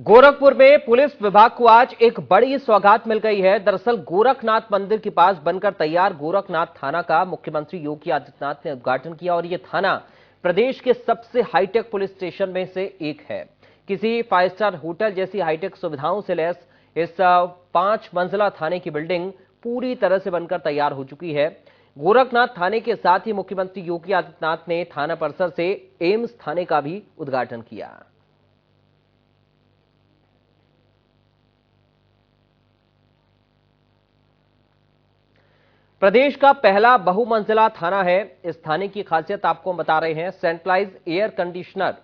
गोरखपुर में पुलिस विभाग को आज एक बड़ी सौगात मिल गई है। दरअसल गोरखनाथ मंदिर के पास बनकर तैयार गोरखनाथ थाना का मुख्यमंत्री योगी आदित्यनाथ ने उद्घाटन किया और यह थाना प्रदेश के सबसे हाईटेक पुलिस स्टेशन में से एक है। किसी 5 स्टार होटल जैसी हाईटेक सुविधाओं से लैस इस 5 मंजिला थाने की बिल्डिंग पूरी तरह से बनकर तैयार हो चुकी है। गोरखनाथ थाने के साथ ही मुख्यमंत्री योगी आदित्यनाथ ने थाना परिसर से एम्स थाने का भी उद्घाटन किया। प्रदेश का पहला बहुमंजिला थाना है। इस थाने की खासियत आपको बता रहे हैं। सेंट्रलाइज एयर कंडीशनर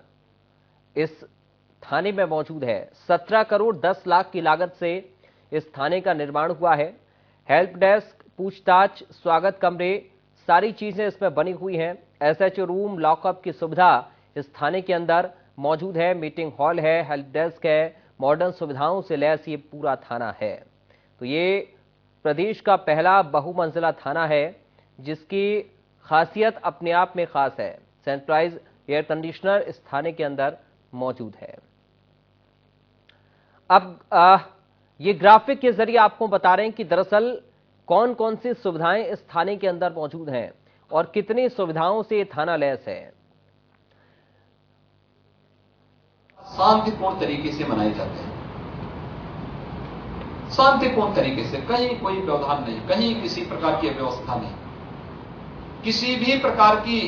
इस थाने में मौजूद है। 17 करोड़ 10 लाख की लागत से इस थाने का निर्माण हुआ है। हेल्प डेस्क, पूछताछ, स्वागत कमरे, सारी चीजें इसमें बनी हुई हैं। एसएचओ रूम, लॉकअप की सुविधा इस थाने के अंदर मौजूद है। मीटिंग हॉल है, हेल्प डेस्क है, मॉडर्न सुविधाओं से लैस ये पूरा थाना है। तो ये प्रदेश का पहला बहुमंजिला थाना है जिसकी खासियत अपने आप में खास है। सेंट्रलाइज एयर कंडीशनर इस थाने के अंदर मौजूद है। अब ये ग्राफिक के जरिए आपको बता रहे हैं कि दरअसल कौन कौन सी सुविधाएं इस थाने के अंदर मौजूद हैं और कितनी सुविधाओं से ये थाना लैस है। शांतिपूर्ण तरीके से मनाए जाते हैं, शांतिपूर्ण तरीके से, कहीं कोई व्यवधान नहीं, कहीं किसी प्रकार की अव्यवस्था नहीं, किसी भी प्रकार की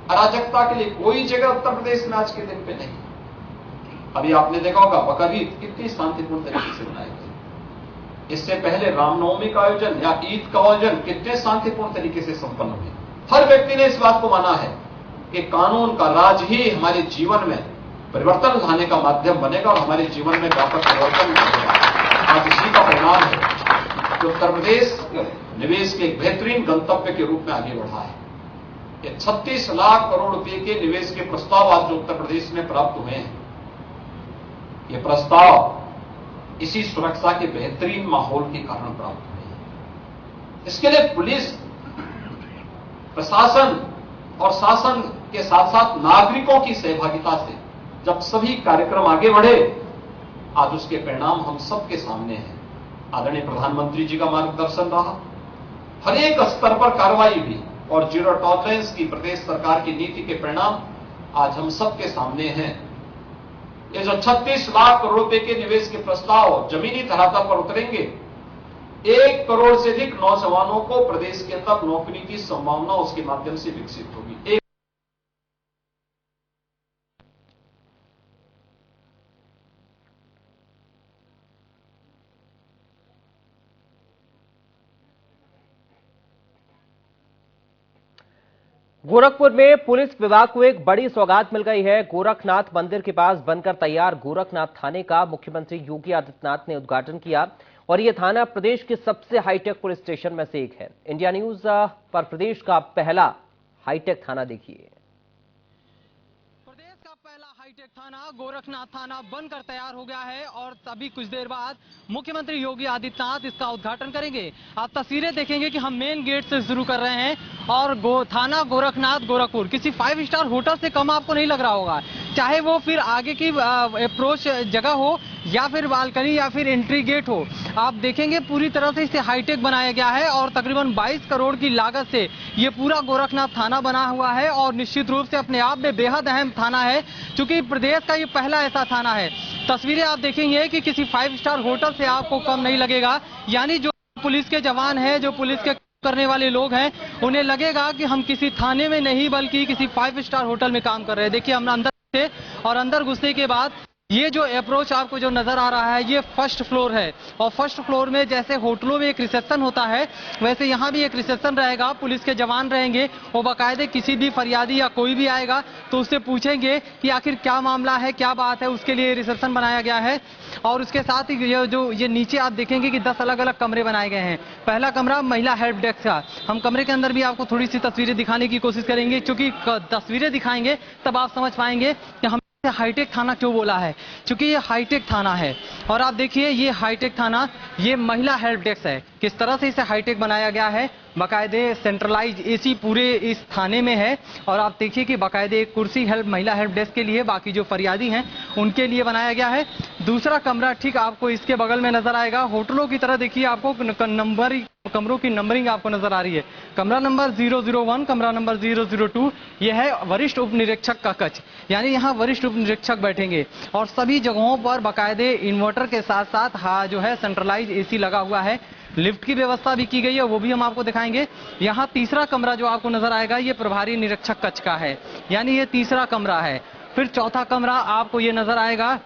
अराजकता के लिए कोई जगह उत्तर प्रदेश में आज के दिन पे नहीं। अभी आपने देखा होगा बकरीद कितनी शांतिपूर्ण तरीके से मनाई गई। इससे पहले रामनवमी का आयोजन या ईद का आयोजन कितने शांतिपूर्ण तरीके से संपन्न हुए। हर व्यक्ति ने इस बात को माना है कि कानून का राज ही हमारे जीवन में परिवर्तन लाने का माध्यम बनेगा और हमारे जीवन में व्यापक परिवर्तन करेगा। आज इसी का परिणाम है कि उत्तर प्रदेश निवेश के एक बेहतरीन गंतव्य के रूप में आगे बढ़ा है। ये 36 लाख करोड़ रुपए के निवेश के प्रस्ताव आज जो उत्तर प्रदेश में प्राप्त हुए हैं, ये प्रस्ताव इसी सुरक्षा के बेहतरीन माहौल के कारण प्राप्त हुए हैं। इसके लिए पुलिस प्रशासन और शासन के साथ साथ नागरिकों की सहभागिता से जब सभी कार्यक्रम आगे बढ़े, आज उसके परिणाम हम सबके सामने हैं। आदरणीय प्रधानमंत्री जी का मार्गदर्शन रहा, हर एक स्तर पर कार्रवाई भी और जीरो टॉलरेंस की प्रदेश सरकार की नीति के परिणाम आज हम सबके सामने हैं। ये जो 36 लाख करोड़ रुपए के निवेश के प्रस्ताव जमीनी धरातल पर उतरेंगे, 1 करोड़ से अधिक नौजवानों को प्रदेश के अंदर नौकरी की संभावना उसके माध्यम से विकसित होगी। गोरखपुर में पुलिस विभाग को एक बड़ी सौगात मिल गई है। गोरखनाथ मंदिर के पास बनकर तैयार गोरखनाथ थाने का मुख्यमंत्री योगी आदित्यनाथ ने उद्घाटन किया और यह थाना प्रदेश के सबसे हाईटेक पुलिस स्टेशन में से एक है। इंडिया न्यूज पर प्रदेश का पहला हाईटेक थाना देखिए। प्रदेश का पहला हाईटेक थाना गोरखनाथ थाना बनकर तैयार हो गया है और अभी कुछ देर बाद मुख्यमंत्री योगी आदित्यनाथ इसका उद्घाटन करेंगे। आप तस्वीरें देखेंगे कि हम मेन गेट से शुरू कर रहे हैं और थाना गोरखनाथ गोरखपुर किसी 5 स्टार होटल से कम आपको नहीं लग रहा होगा, चाहे वो फिर आगे की अप्रोच जगह हो या फिर बालकनी या फिर एंट्री गेट हो। आप देखेंगे पूरी तरह से इसे हाईटेक बनाया गया है और तकरीबन 22 करोड़ की लागत से ये पूरा गोरखनाथ थाना बना हुआ है और निश्चित रूप से अपने आप में बेहद अहम थाना है क्योंकि प्रदेश का ये पहला ऐसा थाना है। तस्वीरें आप देखेंगे कि किसी 5 स्टार होटल से आपको कम नहीं लगेगा, यानी जो पुलिस के जवान हैं, जो पुलिस के करने वाले लोग हैं, उन्हें लगेगा कि हम किसी थाने में नहीं बल्कि किसी 5 स्टार होटल में काम कर रहे हैं। देखिए हम अंदर से और अंदर घुसने के बाद ये जो अप्रोच आपको जो नजर आ रहा है ये फर्स्ट फ्लोर है और फर्स्ट फ्लोर में जैसे होटलों में एक रिसेप्शन होता है वैसे यहाँ भी एक रिसेप्शन रहेगा। पुलिस के जवान रहेंगे, वो बाकायदे किसी भी फरियादी या कोई भी आएगा तो उससे पूछेंगे कि आखिर क्या मामला है, क्या बात है, उसके लिए रिसेप्शन बनाया गया है। और उसके साथ ही ये नीचे आप देखेंगे कि 10 अलग अलग कमरे बनाए गए हैं। पहला कमरा महिला हेल्प डेस्क का। हम कमरे के अंदर भी आपको थोड़ी सी तस्वीरें दिखाने की कोशिश करेंगे, क्योंकि तस्वीरें दिखाएंगे तब आप समझ पाएंगे कि हम हाईटेक थाना क्यों बोला है, क्योंकि ये हाईटेक थाना है। और आप देखिए ये हाईटेक थाना, ये महिला हेल्प डेस्क है। किस तरह से इसे हाईटेक बनाया गया है, बाकायदे सेंट्रलाइज एसी पूरे इस थाने में है। और आप देखिए कि बाकायदे एक कुर्सी महिला हेल्प डेस्क के लिए, बाकी जो फरियादी हैं उनके लिए बनाया गया है। दूसरा कमरा ठीक आपको इसके बगल में नजर आएगा। होटलों की तरह देखिए आपको कमरों की नंबरिंग आपको नजर आ रही है। कमरा नंबर 001, कमरा नंबर 002, यह है वरिष्ठ उप निरीक्षक का कक्ष, यानी यहाँ वरिष्ठ उप निरीक्षक बैठेंगे। और सभी जगहों पर बाकायदे इन्वर्टर के साथ साथ जो है सेंट्रलाइज एसी लगा हुआ है। लिफ्ट की व्यवस्था भी की गई है, वो भी हम आपको दिखाएंगे। यहाँ तीसरा कमरा जो आपको नजर आएगा ये प्रभारी निरीक्षक कक्ष का है, यानी ये तीसरा कमरा है। फिर चौथा कमरा आपको ये नजर आएगा।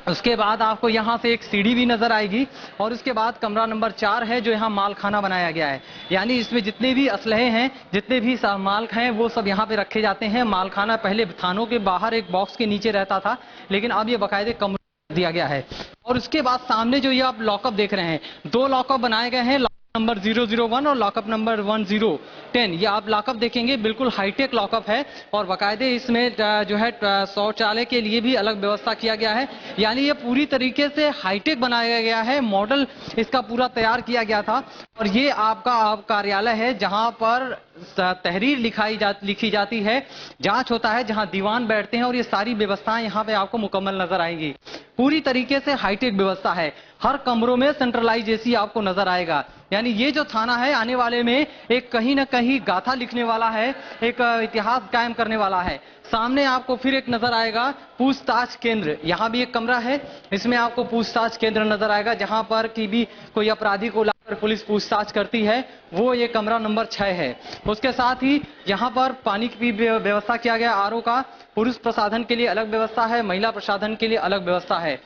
उसके बाद आपको यहाँ से एक सीढ़ी भी नजर आएगी। और उसके बाद कमरा नंबर 4 है, जो यहाँ मालखाना बनाया गया है, यानी इसमें जितने भी असलहे हैं, जितने भी माल हैं, वो सब यहाँ पे रखे जाते हैं। मालखाना पहले थानों के बाहर एक बॉक्स के नीचे रहता था, लेकिन अब ये बाकायदे कमरा दिया गया है। और उसके बाद सामने जो ये आप लॉकअप देख रहे हैं, 2 लॉकअप बनाए गए हैं, नंबर 001 और लॉकअप नंबर 1010। ये आप लॉकअप देखेंगे, बिल्कुल हाईटेक लॉकअप है। और बाकायदे इसमें जो है शौचालय के लिए भी अलग व्यवस्था किया गया है, यानी ये पूरी तरीके से हाईटेक बनाया गया है। मॉडल इसका पूरा तैयार किया गया था। और ये आपका कार्यालय है, जहां पर तहरीर लिखी जाती है, जांच होता है, जहां दीवान बैठते हैं। और ये सारी व्यवस्थाएं यहाँ पे आपको मुकम्मल नजर आएंगी। पूरी तरीके से हाईटेक व्यवस्था है। हर कमरों में सेंट्रलाइज एसी आपको नजर आएगा। यानी ये जो थाना है आने वाले में एक कहीं ना कहीं गाथा लिखने वाला है, एक इतिहास कायम करने वाला है। सामने आपको फिर एक नजर आएगा पूछताछ केंद्र। यहाँ भी एक कमरा है, इसमें आपको पूछताछ केंद्र नजर आएगा, जहां पर की भी कोई अपराधी को लाकर पुलिस पूछताछ करती है, वो ये कमरा नंबर 6 है। उसके साथ ही यहाँ पर पानी की भी व्यवस्था किया गया, आरओ का। पुरुष प्रसाधन के लिए अलग व्यवस्था है, महिला प्रसाधन के लिए अलग व्यवस्था है।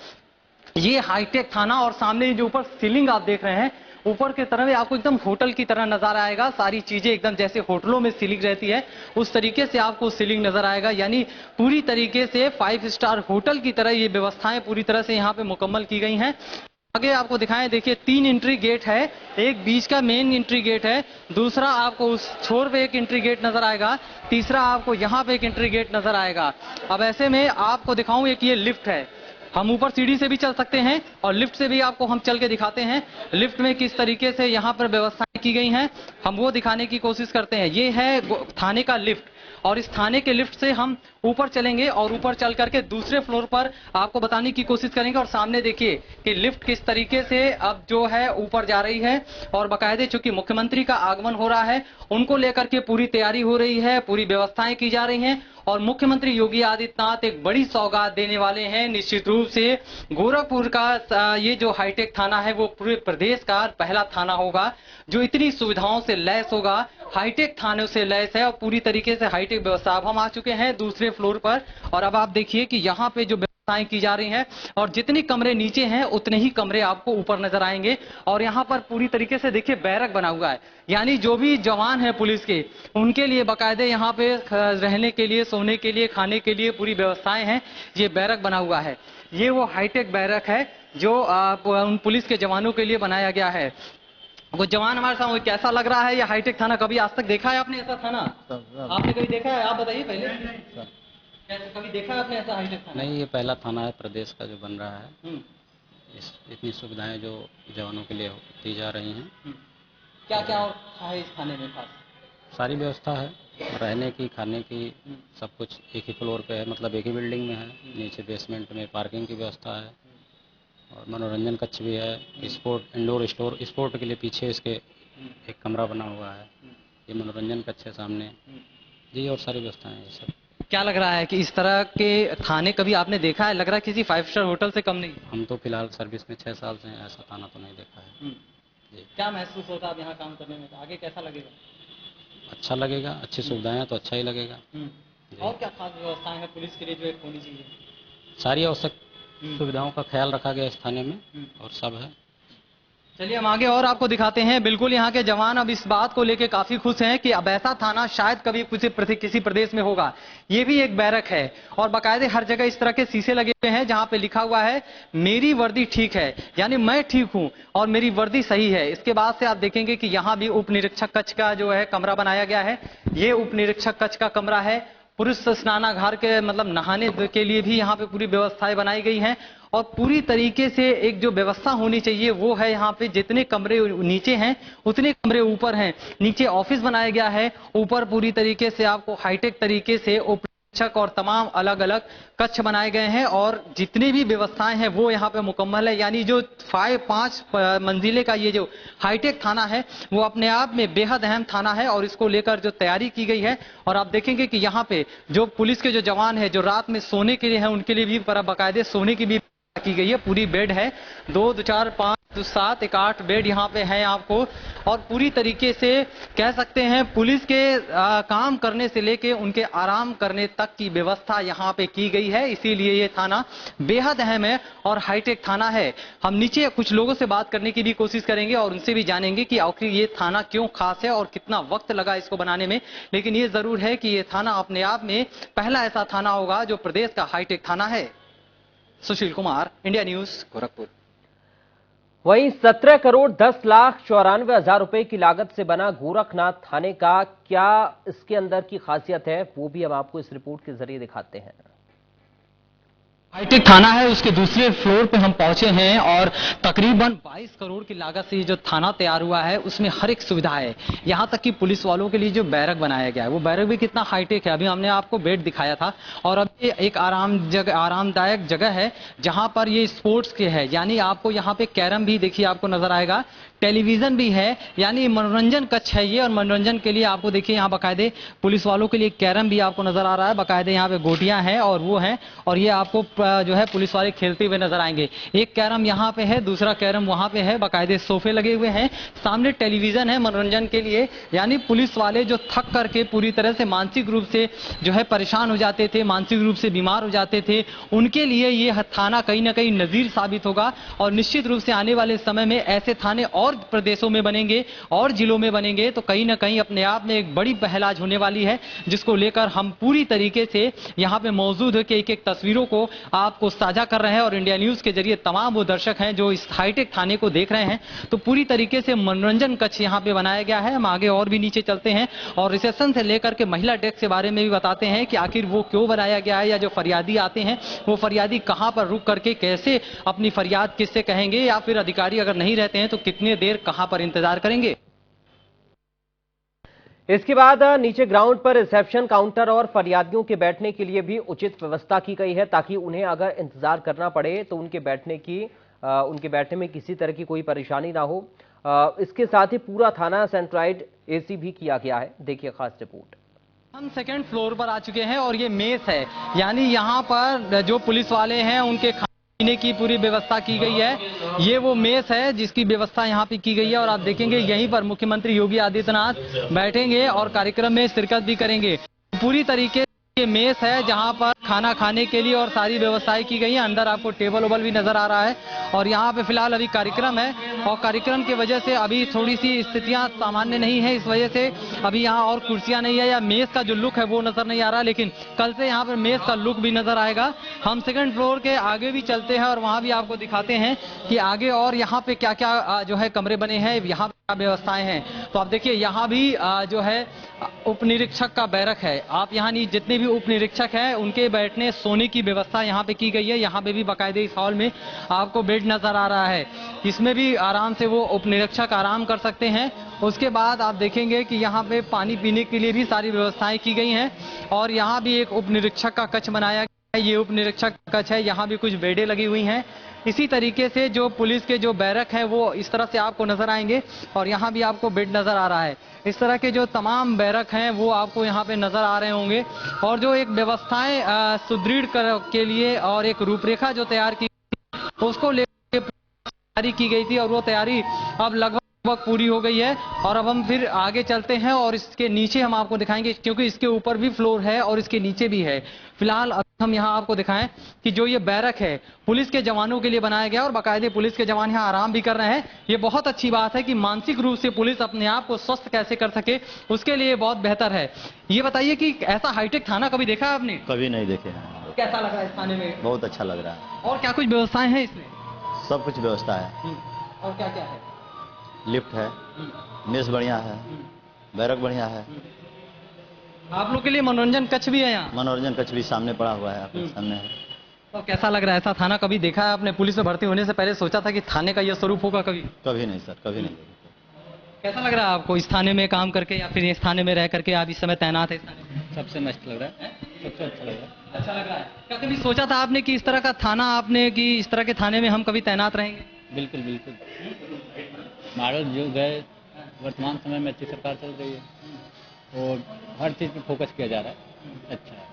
ये हाईटेक थाना। और सामने जो ऊपर सीलिंग आप देख रहे हैं, ऊपर की तरफ आपको एकदम होटल की तरह नजारा आएगा। सारी चीजें एकदम जैसे होटलों में सीलिंग रहती है, उस तरीके से आपको सीलिंग नजर आएगा। यानी पूरी तरीके से 5 स्टार होटल की तरह ये व्यवस्थाएं पूरी तरह से यहाँ पे मुकम्मल की गई हैं। आगे आपको दिखाएं, देखिए 3 एंट्री गेट है, एक बीच का मेन एंट्री गेट है, दूसरा आपको उस छोर पे एक एंट्री गेट नजर आएगा, तीसरा आपको यहाँ पे एक एंट्री गेट नजर आएगा। अब ऐसे में आपको दिखाऊं, एक ये लिफ्ट है। हम ऊपर सीढ़ी से भी चल सकते हैं और लिफ्ट से भी आपको हम चल के दिखाते हैं। लिफ्ट में किस तरीके से यहाँ पर व्यवस्थाएं की गई हैं, हम वो दिखाने की कोशिश करते हैं। ये है थाने का लिफ्ट। और इस थाने के लिफ्ट से हम ऊपर चलेंगे और ऊपर चल करके दूसरे फ्लोर पर आपको बताने की कोशिश करेंगे। और सामने देखिए कि लिफ्ट किस तरीके से अब जो है ऊपर जा रही है। और बाकायदे चूंकि मुख्यमंत्री का आगमन हो रहा है, उनको लेकर के पूरी तैयारी हो रही है, पूरी व्यवस्थाएं की जा रही हैं। और मुख्यमंत्री योगी आदित्यनाथ एक बड़ी सौगात देने वाले हैं। निश्चित रूप से गोरखपुर का ये जो हाईटेक थाना है, वो पूरे प्रदेश का पहला थाना होगा जो इतनी सुविधाओं से लैस होगा, हाईटेक थानों से लैस है और पूरी तरीके से हाईटेक व्यवस्था। अब हम आ चुके हैं दूसरे फ्लोर पर और अब आप देखिए कि यहाँ पे जो व्यवस्थाएं की जा रही हैं और जितने कमरे नीचे हैं उतने ही कमरे आपको ऊपर नजर आएंगे। और यहाँ पर पूरी तरीके से देखिए बैरक बना हुआ है, यानी जो भी जवान है पुलिस के, उनके लिए बाकायदे यहाँ पे रहने के लिए, सोने के लिए, खाने के लिए पूरी व्यवस्थाएं हैं। ये बैरक बना हुआ है, ये वो हाईटेक बैरक है जो उन पुलिस के जवानों के लिए बनाया गया है। वो जवान हमारे साथ, कैसा लग रहा है ये हाईटेक थाना? कभी आज तक देखा है आपने ऐसा थाना? आपने कभी देखा है? आप बताइए पहले, कभी देखा है आपने ऐसा हाईटेक थाना? नहीं, ये पहला थाना है प्रदेश का जो बन रहा है। इतनी सुविधाएं जो जवानों के लिए दी जा रही हैं। क्या क्या और है इस थाने में खास? सारी व्यवस्था है, रहने की, खाने की, सब कुछ एक ही फ्लोर पे है, मतलब एक ही बिल्डिंग में है। नीचे बेसमेंट में पार्किंग की व्यवस्था है और मनोरंजन कक्ष भी है। स्पोर्ट, इंडोर स्पोर्ट के लिए पीछे इसके एक कमरा बना हुआ है। ये मनोरंजन कक्ष है सामने जी, और सारी व्यवस्थाएं हैं। सब क्या लग रहा है कि इस तरह के थाने कभी आपने देखा है? लग रहा है किसी 5 स्टार होटल से कम नहीं। हम तो फिलहाल सर्विस में 6 साल से हैं, ऐसा थाना तो नहीं देखा है जी। क्या महसूस होता है अब यहाँ काम करने में? आगे कैसा लगेगा? अच्छा लगेगा, अच्छी सुविधाएं हैं तो अच्छा ही लगेगा। और क्या खास व्यवस्थाएं हैं पुलिस के लिए जो एक होनी चाहिए? सारी आवश्यक सुविधाओं का ख्याल रखा गया इस थाने में और सब है। चलिए हम आगे और आपको दिखाते हैं। बिल्कुल यहाँ के जवान अब इस बात को लेकर काफी खुश हैं कि अब ऐसा थाना शायद कभी किसी प्रदेश में होगा। ये भी एक बैरक है और बाकायदे हर जगह इस तरह के शीशे लगे हुए हैं जहां पे लिखा हुआ है मेरी वर्दी ठीक है, यानी मैं ठीक हूं और मेरी वर्दी सही है। इसके बाद से आप देखेंगे कि यहाँ भी उप निरीक्षक कक्ष का जो है कमरा बनाया गया है। ये उप निरीक्षक कक्ष का कमरा है। पुरुष स्नानागार के मतलब नहाने के लिए भी यहाँ पे पूरी व्यवस्थाएं बनाई गई हैं और पूरी तरीके से एक जो व्यवस्था होनी चाहिए वो है यहाँ पे जितने कमरे नीचे हैं उतने कमरे ऊपर हैं। नीचे ऑफिस बनाया गया है, ऊपर पूरी तरीके से आपको हाईटेक तरीके से शिक्षक और तमाम अलग अलग कक्ष बनाए गए हैं और जितनी भी व्यवस्थाएं हैं वो यहाँ पे मुकम्मल है। यानी जो 5 मंजिले का ये जो हाईटेक थाना है वो अपने आप में बेहद अहम थाना है और इसको लेकर जो तैयारी की गई है और आप देखेंगे कि यहाँ पे जो पुलिस के जो जवान है जो रात में सोने के लिए है उनके लिए भी बाकायदे सोने की भी की गई है। पूरी बेड है 2 4 5 7 1 8 बेड यहाँ पे है आपको और पूरी तरीके से कह सकते हैं पुलिस के काम करने से लेके उनके आराम करने तक की व्यवस्था यहाँ पे की गई है। इसीलिए ये थाना बेहद अहम है और हाईटेक थाना है। हम नीचे कुछ लोगों से बात करने की भी कोशिश करेंगे और उनसे भी जानेंगे कि आखिर ये थाना क्यों खास है और कितना वक्त लगा इसको बनाने में। लेकिन ये जरूर है कि ये थाना अपने आप में पहला ऐसा थाना होगा जो प्रदेश का हाईटेक थाना है। Sushil Kumar, India news, Gorakhpur. वहीं 17 करोड़ 10 लाख 94 हजार रुपए की लागत से बना गोरखनाथ थाने का क्या इसके अंदर की खासियत है वो भी हम आपको इस रिपोर्ट के जरिए दिखाते हैं। हाईटेक थाना है उसके दूसरे फ्लोर पे हम पहुंचे हैं और तकरीबन 22 करोड़ की लागत से जो थाना तैयार हुआ है उसमें हर एक सुविधा है। यहां तक कि पुलिस वालों के लिए जो बैरक बनाया गया है वो बैरक भी कितना हाईटेक है। अभी हमने आपको बेड दिखाया था और अभी एक आरामदायक जगह है जहां पर ये स्पोर्ट्स के है। यानी आपको यहाँ पे कैरम भी देखिए आपको नजर आएगा, टेलीविजन भी है, यानी मनोरंजन कक्ष है ये। और मनोरंजन के लिए आपको देखिए यहाँ बाकायदे पुलिस वालों के लिए कैरम भी आपको नजर आ रहा है, बाकायदे यहाँ पे गोटियां हैं और वो हैं और ये आपको जो है पुलिस वाले खेलते हुए नजर आएंगे। एक कैरम यहाँ पे है, दूसरा कैरम वहां पे है, बाकायदे सोफे लगे हुए हैं, सामने टेलीविजन है मनोरंजन के लिए। यानी पुलिस वाले जो थक करके पूरी तरह से मानसिक रूप से जो है परेशान हो जाते थे, मानसिक रूप से बीमार हो जाते थे, उनके लिए ये थाना कहीं ना कहीं नजीर साबित होगा। और निश्चित रूप से आने वाले समय में ऐसे थाने और प्रदेशों में बनेंगे और जिलों में बनेंगे तो कहीं ना कहीं अपने आप में एक बड़ी पहल आज होने वाली है, जिसको लेकर हम पूरी तरीके से यहाँ पे मौजूद है कि एक तस्वीरों को आपको साझा कर रहे हैं। और इंडिया न्यूज के जरिए तमाम वो दर्शक हैं जो इस हाईटेक थाने को देख रहे हैं तो पूरी तरीके से मनोरंजन कक्ष यहाँ पे बनाया गया है। हम आगे और भी नीचे चलते हैं और रिसेप्शन से लेकर के महिला डेस्क के बारे में भी बताते हैं कि आखिर वो क्यों बनाया गया है या जो फरियादी आते हैं वो फरियादी कहां पर रुक करके कैसे अपनी फरियाद किससे कहेंगे या फिर अधिकारी अगर नहीं रहते हैं तो कितने देर कहां पर इंतजार करेंगे। इसके बाद नीचे ग्राउंड पर रिसेप्शन काउंटर और फरियादियों के बैठने के लिए भी उचित व्यवस्था की गई है ताकि उन्हें अगर इंतजार करना पड़े तो उनके बैठने में किसी तरह की कोई परेशानी ना हो। इसके साथ ही पूरा थाना सेंट्राइड एसी भी किया गया है। देखिए खास रिपोर्ट। हम सेकंड फ्लोर पर आ चुके हैं और ये मेस है, यानी यहाँ पर जो पुलिस वाले हैं उनके पीने की पूरी व्यवस्था की गई है। ये वो मेस है जिसकी व्यवस्था यहाँ पे की गई है और आप देखेंगे यहीं पर मुख्यमंत्री योगी आदित्यनाथ बैठेंगे और कार्यक्रम में शिरकत भी करेंगे। पूरी तरीके ये मेस है जहां पर खाना खाने के लिए और सारी व्यवस्थाएं की गई है। अंदर आपको टेबल ओबल भी नजर आ रहा है और यहाँ पे फिलहाल अभी कार्यक्रम है और कार्यक्रम की वजह से अभी थोड़ी सी स्थितियां सामान्य नहीं है, इस वजह से अभी यहाँ और कुर्सियां नहीं है या मेस का जो लुक है वो नजर नहीं आ रहा, लेकिन कल से यहाँ पर मेस का लुक भी नजर आएगा। हम सेकंड फ्लोर के आगे भी चलते हैं और वहां भी आपको दिखाते हैं कि आगे और यहाँ पे क्या क्या जो है कमरे बने हैं, यहाँ क्या व्यवस्थाएं हैं। तो आप देखिए यहाँ भी जो है उप निरीक्षक का बैरक है। आप यहाँ जितने भी उप निरीक्षक हैं उनके बैठने सोने की व्यवस्था यहाँ पे की गई है। यहाँ पे भी बाकायदे इस हॉल में आपको बेड नजर आ रहा है, इसमें भी आराम से वो उप निरीक्षक आराम कर सकते हैं। उसके बाद आप देखेंगे कि यहाँ पे पानी पीने के लिए भी सारी व्यवस्थाएं की गई हैं और यहाँ भी एक उप निरीक्षक का कक्ष बनाया गया है। ये उप निरीक्षक कक्ष है, यहाँ भी कुछ बेडें लगी हुई हैं। इसी तरीके से जो पुलिस के जो बैरक हैं वो इस तरह से आपको नजर आएंगे और यहाँ भी आपको बेड नजर आ रहा है। इस तरह के जो तमाम बैरक हैं वो आपको यहाँ पे नजर आ रहे होंगे और जो एक व्यवस्थाएं सुदृढ़ के लिए और एक रूपरेखा जो तैयार की उसको लेकर तैयारी की गई थी और वो तैयारी अब लगभग पूरी हो गई है। और अब हम फिर आगे चलते हैं और इसके नीचे हम आपको दिखाएंगे क्योंकि इसके ऊपर भी फ्लोर है और इसके नीचे भी है। फिलहाल हम यहाँ आपको दिखाएं कि जो ये बैरक है पुलिस के जवानों के लिए बनाया गया और बाकायदे पुलिस के जवान यहाँ आराम भी कर रहे हैं। ये बहुत अच्छी बात है कि मानसिक रूप से पुलिस अपने आप को स्वस्थ कैसे कर सके उसके लिए बहुत बेहतर है। ये बताइए कि ऐसा हाईटेक थाना कभी देखा है आपने? कभी नहीं देखे हैं। कैसा लग रहा है इस थाने में? बहुत अच्छा लग रहा है। और क्या कुछ व्यवस्थाएं हैं इसमें? सब कुछ व्यवस्था है। और क्या क्या है? लिफ्ट है, मेस बढ़िया है, बैरक बढ़िया है। आप लोग के लिए मनोरंजन कक्ष भी है यहाँ? मनोरंजन कक्ष भी सामने पड़ा हुआ है, आपके सामने है। तो कैसा लग रहा है? ऐसा थाना कभी देखा है आपने? पुलिस में भर्ती होने से पहले सोचा था कि थाने का यह स्वरूप होगा कभी? कभी नहीं सर, कभी नहीं। कैसा लग रहा है आपको इस थाने में काम करके या फिर इस थाने में रह करके आप इस समय तैनात है इस थाने में? सबसे मस्त लग रहा है, सबसे अच्छा लग रहा है। अच्छा लग रहा है। क्या कभी सोचा था आपने कि इस तरह का थाना आपने कि इस तरह के थाने में हम कभी तैनात रहेंगे? बिल्कुल बिल्कुल। मॉडल युग है, वर्तमान समय में अच्छी सरकार चल रही है और हर चीज़ पे फोकस किया जा रहा है। अच्छा है,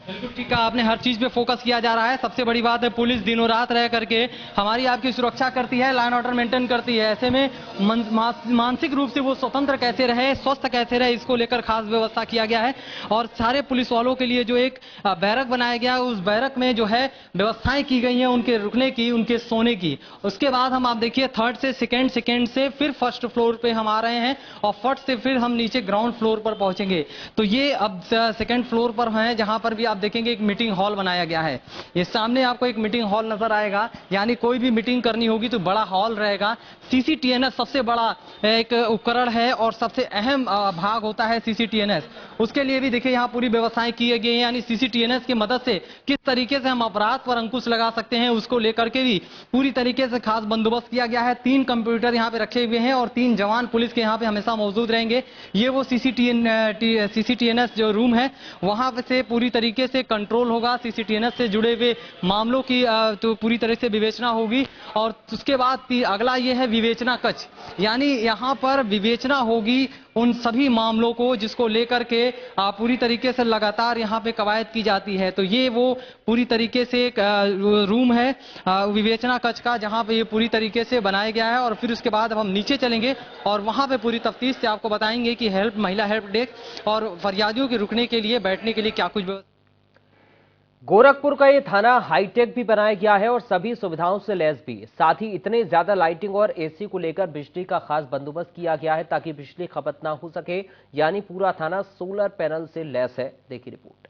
बिल्कुल ठीक कहा आपने, हर चीज पे फोकस किया जा रहा है। सबसे बड़ी बात है पुलिस दिनों रात रह करके हमारी आपकी सुरक्षा करती है, लॉ एंड ऑर्डर मेंटेन करती है। ऐसे में मानसिक रूप से वो स्वतंत्र कैसे रहे, स्वस्थ कैसे रहे, इसको लेकर खास व्यवस्था किया गया है। और सारे पुलिस वालों के लिए जो एक बैरक बनाया गया है, उस बैरक में जो है व्यवस्थाएं की गई हैं उनके रुकने की, उनके सोने की। उसके बाद हम आप देखिए थर्ड से सेकेंड से फिर फर्स्ट फ्लोर पे हम आ रहे हैं और फर्स्ट से फिर हम नीचे ग्राउंड फ्लोर पर पहुंचेंगे। तो ये अब सेकेंड फ्लोर पर हैं, जहां पर भी आप देखेंगे एक मीटिंग हॉल बनाया गया है। ये सामने आपको एक मीटिंग हॉल नजर आएगा, यानी कोई भी मीटिंग करनी होगी तो बड़ा हॉल रहेगा। सीसीटीएनएस सबसे बड़ा एक उपकरण है और सबसे अहम भाग होता है सीसीटीएनएस। उसके लिए भी देखिए यहाँ पूरी व्यवस्थाएं की गई हैं, यानी सीसीटीएनएस की मदद से किस तरीके से हम अपराध पर अंकुश लगा सकते हैं उसको लेकर के भी पूरी तरीके से खास बंदोबस्त किया गया है। 3 कंप्यूटर यहाँ पे रखे हुए हैं और 3 जवान पुलिस के यहाँ पे हमेशा मौजूद रहेंगे। ये वो सीसीटीएनएस जो रूम है वहां से पूरी तरीके से कंट्रोल होगा, सीसीटीएनएस से जुड़े हुए मामलों की तो पूरी तरह से विवेचना होगी। और उसके बाद अगला ये है विवेचना कक्ष, यानी यहाँ पर विवेचना होगी उन सभी मामलों को जिसको लेकर के पूरी तरीके से लगातार यहाँ पे कवायद की जाती है। तो ये वो पूरी तरीके से एक रूम है विवेचना कक्ष का, जहाँ पे ये पूरी तरीके से बनाया गया है। और फिर उसके बाद अब हम नीचे चलेंगे और वहां पे पूरी तफ्तीश से आपको बताएंगे कि महिला हेल्प डेस्क और फरियादियों के रुकने के लिए, बैठने के लिए क्या कुछ। गोरखपुर का ये थाना हाईटेक भी बनाया गया है और सभी सुविधाओं से लैस भी। साथ ही इतने ज्यादा लाइटिंग और एसी को लेकर बिजली का खास बंदोबस्त किया गया है ताकि बिजली खपत ना हो सके, यानी पूरा थाना सोलर पैनल से लैस है। देखिए रिपोर्ट।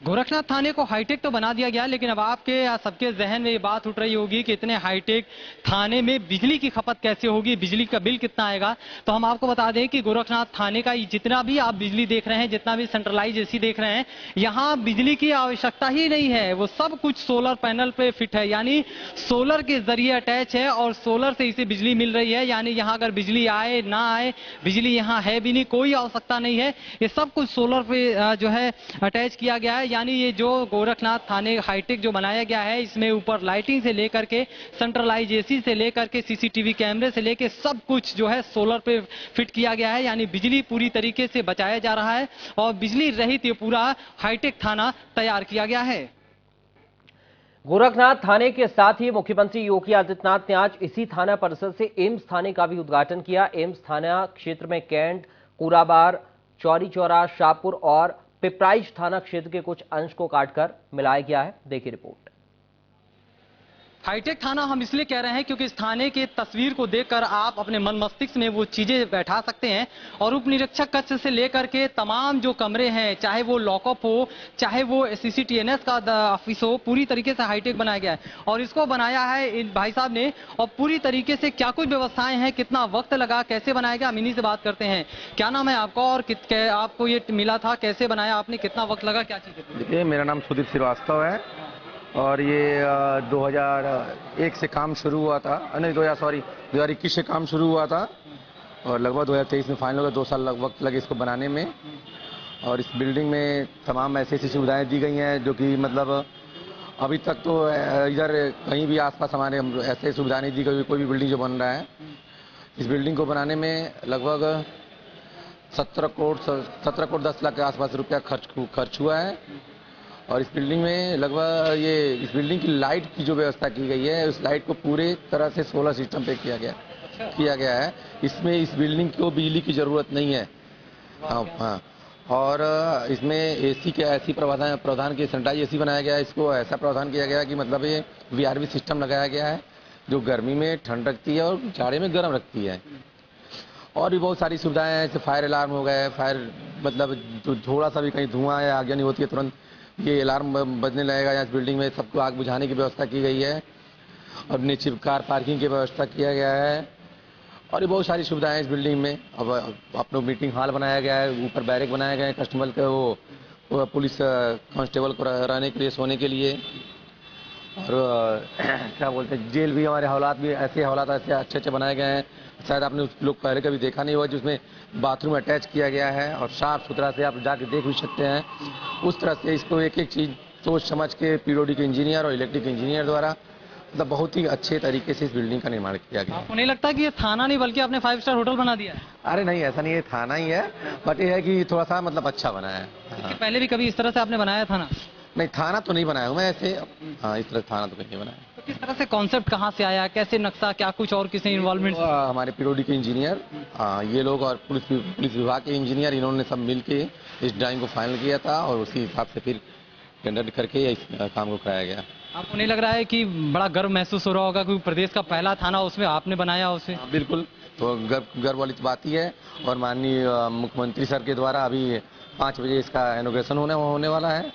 गोरखनाथ थाने को हाईटेक तो बना दिया गया, लेकिन अब आपके सबके जहन में ये बात उठ रही होगी कि इतने हाईटेक थाने में बिजली की खपत कैसे होगी, बिजली का बिल कितना आएगा। तो हम आपको बता दें कि गोरखनाथ थाने का जितना भी आप बिजली देख रहे हैं, जितना भी सेंट्रलाइज एसी देख रहे हैं, यहाँ बिजली की आवश्यकता ही नहीं है। वो सब कुछ सोलर पैनल पे फिट है, यानी सोलर के जरिए अटैच है और सोलर से इसे बिजली मिल रही है। यानी यहाँ अगर बिजली आए ना आए, बिजली यहाँ है भी नहीं, कोई आवश्यकता नहीं है। ये सब कुछ सोलर पे जो है अटैच किया गया है। यानी ये जो गोरखनाथ थाने हाईटेक जो बनाया गया है, इसमें ऊपर लाइटिंग से लेकर के सेंट्रलाइज एसी से लेकर के सीसीटीवी कैमरे से लेकर सब कुछ जो है सोलर पे फिट किया गया है। यानी बिजली पूरी तरीके से बचाया जा रहा है और बिजली रहित ये पूरा हाईटेक थाना तैयार किया गया है। गोरखनाथ थाने के साथ ही मुख्यमंत्री योगी आदित्यनाथ ने आज इसी थाना परिसर से एम्स थाने का भी उद्घाटन किया। एम्स थाना क्षेत्र में कैंट, कुराबार, चौरी चौरा, शाहपुर और पिपराइच थाना क्षेत्र के कुछ अंश को काटकर मिलाया गया है। देखिए रिपोर्ट। हाईटेक थाना हम इसलिए कह रहे हैं क्योंकि इस थाने के तस्वीर को देखकर आप अपने मन मस्तिष्क में वो चीजें बैठा सकते हैं। और उप निरीक्षक कक्ष से लेकर के तमाम जो कमरे हैं, चाहे वो लॉकअप हो, चाहे वो सीसीटीएनएस का ऑफिस हो, पूरी तरीके से हाईटेक बनाया गया है। और इसको बनाया है इन भाई साहब ने, और पूरी तरीके से क्या कुछ व्यवस्थाएं हैं, कितना वक्त लगा, कैसे बनाया गया, हम इन्हीं से बात करते हैं। क्या नाम है आपका और आपको ये मिला था, कैसे बनाया आपने, कितना वक्त लगा, क्या चीजें? देखिए, मेरा नाम सुदीप श्रीवास्तव है और ये 2001 से काम शुरू हुआ था, नहीं 2021 से काम शुरू हुआ था और लगभग 2023 में फाइनल हो गया। 2 साल वक्त लगे इसको बनाने में। और इस बिल्डिंग में तमाम ऐसी सुविधाएं दी गई हैं जो कि मतलब अभी तक तो इधर कहीं भी आसपास हमारे ऐसे सुविधा नहीं दी गई कोई भी बिल्डिंग जो बन रहा है। इस बिल्डिंग को बनाने में लगभग 17 करोड़ 10 लाख के आसपास रुपया खर्च हुआ है। और इस बिल्डिंग में लगभग इस बिल्डिंग की लाइट की जो व्यवस्था की गई है, उस लाइट को पूरे तरह से सोलर सिस्टम पे किया गया है। इसमें इस बिल्डिंग को बिजली की जरूरत नहीं है। हाँ, और इसमें एसी के ऐसी प्रावधान के सेंट्रलाइज एसी बनाया गया है। इसको ऐसा प्रावधान किया गया है कि मतलब ये वीआरवी सिस्टम लगाया गया है जो गर्मी में ठंड रखती है और जाड़े में गर्म रखती है। और भी बहुत सारी सुविधाएं हैं, जैसे फायर अलार्म हो गए। फायर मतलब जो थोड़ा सा भी कहीं धुआं या आग नहीं होती है, तुरंत ये अलार्म बजने लगेगा। यहाँ इस बिल्डिंग में सबको आग बुझाने की व्यवस्था की गई है और नीचे कार पार्किंग की व्यवस्था किया गया है। और ये बहुत सारी सुविधाएं हैं इस बिल्डिंग में। अब अपना मीटिंग हॉल बनाया गया है, ऊपर बैरक बनाए गए हैं कस्टमर के, वो पुलिस कांस्टेबल को रहने के लिए, सोने के लिए। और क्या बोलते हैं, जेल भी, हमारे हौलात भी ऐसे अच्छे अच्छे बनाए गए हैं। शायद आपने उस लोग पहले कभी देखा नहीं हुआ, जिसमें बाथरूम अटैच किया गया है और साफ सुथरा से आप जाके देख भी सकते हैं। उस तरह से इसको एक एक चीज़ सोच समझ के पीडब्ल्यूडी के इंजीनियर और इलेक्ट्रिक इंजीनियर द्वारा मतलब बहुत ही अच्छे तरीके से इस बिल्डिंग का निर्माण किया गया। आपको नहीं लगता कि ये थाना नहीं बल्कि आपने 5 स्टार होटल बना दिया है? अरे नहीं, ऐसा नहीं है, थाना ही है, बट ये है कि थोड़ा सा मतलब अच्छा बना है। हाँ। पहले भी कभी इस तरह से आपने बनाया थाना? नहीं, थाना तो नहीं बनाया हूँ मैं ऐसे। हाँ, इस तरह थाना तो कहीं नहीं बनाया। तो किस तरह से कॉन्सेप्ट कहाँ से आया, कैसे नक्शा, क्या कुछ और किसी इन्वॉल्वमेंट? हमारे पीडब्ल्यूडी के इंजीनियर, ये लोग और पुलिस विभाग के इंजीनियर, इन्होंने सब मिलके इस ड्राइंग को फाइनल किया था और उसी हिसाब से फिर टेंडर करके इस काम को कराया गया। आपको नहीं लग रहा है कि बड़ा गर्व महसूस हो रहा होगा क्योंकि प्रदेश का पहला थाना उसमें आपने बनाया उसे? बिल्कुल, तो गर्व वाली बात ही है। और माननीय मुख्यमंत्री सर के द्वारा अभी 5 बजे इसका इनॉग्रेशन होने वाला है,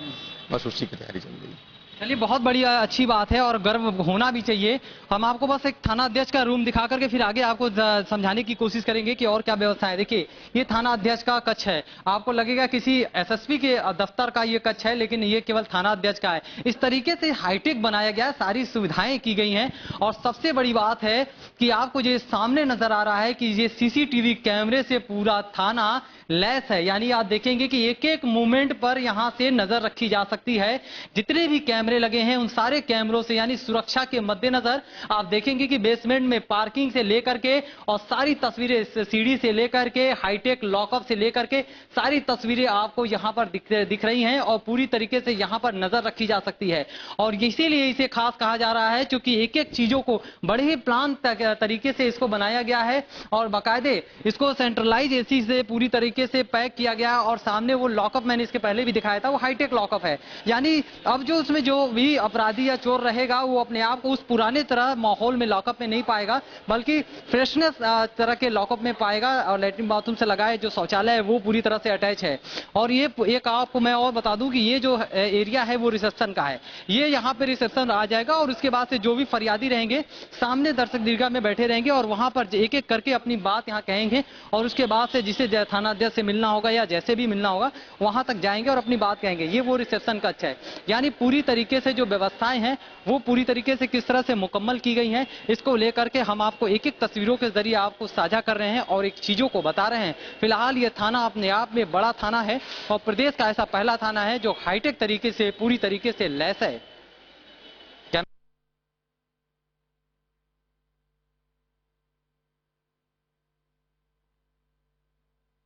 बस उसी की तैयारी चल रही है। चलिए, बहुत बड़ी अच्छी बात है और गर्व होना भी चाहिए। हम आपको बस एक थाना अध्यक्ष का रूम दिखा करके फिर आगे आपको समझाने की कोशिश करेंगे कि और क्या व्यवस्था है। देखिए, ये थाना अध्यक्ष का कक्ष है। आपको लगेगा किसी एसएसपी के दफ्तर का ये कक्ष है, लेकिन ये केवल थाना अध्यक्ष का है। इस तरीके से हाईटेक बनाया गया है, सारी सुविधाएं की गई हैं। और सबसे बड़ी बात है कि आपको जो सामने नजर आ रहा है कि ये सीसीटीवी कैमरे से पूरा थाना लैस है। यानी आप देखेंगे कि एक एक मूवमेंट पर यहां से नजर रखी जा सकती है। जितने भी कैमरे लगे हैं उन सारे कैमरों से, यानी सुरक्षा के मद्देनजर आप देखेंगे कि बेसमेंट में पार्किंग से लेकर के और सारी तस्वीरें, सीढ़ी से लेकर के हाईटेक लॉकअप से लेकर के सारी तस्वीरें आपको यहां पर दिख रही हैं और पूरी तरीके से यहां पर नजर रखी जा सकती है। और इसीलिए इसे खास कहा जा रहा है क्योंकि एक एक चीजों को बड़े ही प्लान तरीके से इसको बनाया गया है और बाकायदे इसको सेंट्रलाइज एसी से पूरी तरीके से पैक किया गया। और सामने वो लॉकअप मैंने इसके पहले भी दिखाया था, वो हाईटेक लॉकअप है। यानी अब जो उसमें जो भी अपराधी या चोर रहेगा वो अपने आप को उस पुराने तरह माहौल में लॉकअप में नहीं पाएगा, बल्कि फ्रेशनेस तरह के लॉकअप में पाएगा। और लैट्रिन बाथरूम से लगाए जो शौचालय है वो पूरी तरह से अटैच है। और ये एक आपको मैं और बता दूं कि ये जो एरिया है वो रिसेप्शन का है। ये यहाँ पे रिसेप्शन आ जाएगा और उसके बाद से जो भी फरियादी रहेंगे सामने दर्शक दीर्घा में बैठे रहेंगे और वहां पर एक एक करके अपनी बात यहाँ कहेंगे और उसके बाद से जिसे थाना अध्यक्ष से मिलना होगा या जैसे भी मिलना होगा वहां तक जाएंगे और अपनी बात कहेंगे। ये वो रिसेप्शन कक्ष है। यानी पूरी तरीके से जो व्यवस्थाएं हैं वो पूरी तरीके से किस तरह से मुकम्मल की गई हैं, इसको लेकर के हम आपको एक एक तस्वीरों के जरिए आपको साझा कर रहे हैं और एक चीजों को बता रहे हैं। फिलहाल ये थाना अपने आप में बड़ा थाना है और प्रदेश का ऐसा पहला थाना है जो हाईटेक तरीके से पूरी तरीके से लैस है।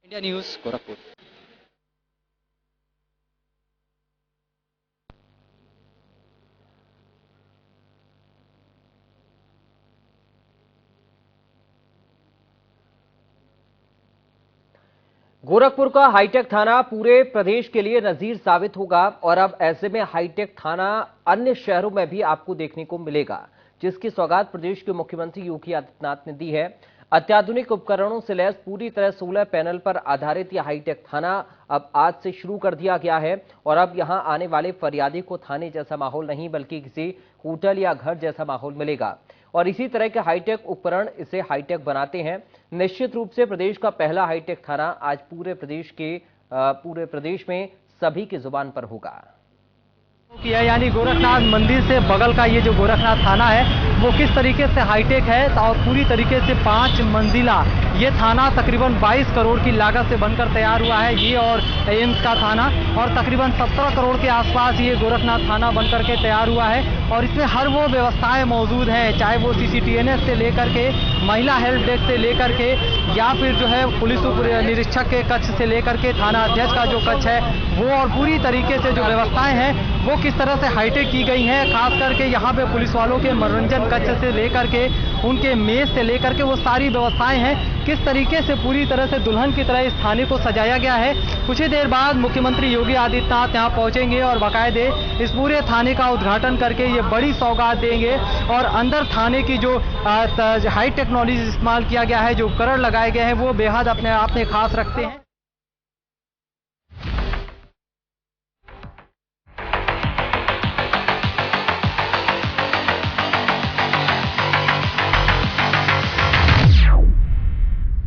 India news, Gorakhpur. गोरखपुर का हाईटेक थाना पूरे प्रदेश के लिए नजीर साबित होगा और अब ऐसे में हाईटेक थाना अन्य शहरों में भी आपको देखने को मिलेगा, जिसकी सौगात प्रदेश के मुख्यमंत्री योगी आदित्यनाथ ने दी है। अत्याधुनिक उपकरणों से लैस पूरी तरह सोलर पैनल पर आधारित यह हाईटेक थाना अब आज से शुरू कर दिया गया है और अब यहां आने वाले फरियादी को थाने जैसा माहौल नहीं बल्कि किसी होटल या घर जैसा माहौल मिलेगा और इसी तरह के हाईटेक उपकरण इसे हाईटेक बनाते हैं। निश्चित रूप से प्रदेश का पहला हाईटेक थाना आज पूरे प्रदेश में सभी की जुबान पर होगा। किया यानी गोरखनाथ मंदिर से बगल का ये जो गोरखनाथ थाना है वो किस तरीके से हाईटेक है और पूरी तरीके से 5 मंजिला ये थाना तकरीबन 22 करोड़ की लागत से बनकर तैयार हुआ है। ये और एम्स का थाना और तकरीबन 17 करोड़ के आसपास ये गोरखनाथ थाना बनकर के तैयार हुआ है और इसमें हर वो व्यवस्थाएं मौजूद हैं, चाहे वो CCTNS से लेकर के महिला हेल्प डेस्क से लेकर के या फिर जो है पुलिस उप निरीक्षक के कक्ष से लेकर के थाना अध्यक्ष का जो कक्ष है वो और पूरी तरीके से जो व्यवस्थाएं हैं वो किस तरह से हाईटेक की गई हैं। खास करके यहाँ पे पुलिस वालों के मनोरंजन कक्ष से लेकर के उनके मेज से लेकर के वो सारी व्यवस्थाएं हैं, किस तरीके से पूरी तरह से दुल्हन की तरह इस थाने को सजाया गया है। कुछ ही देर बाद मुख्यमंत्री योगी आदित्यनाथ यहाँ पहुंचेंगे और बाकायदे इस पूरे थाने का उद्घाटन करके ये बड़ी सौगात देंगे और अंदर थाने की जो हाई टेक्नोलॉजी इस्तेमाल किया गया है, जो उपकरण लगाए गए हैं वो बेहद अपने आप में खास रखते हैं।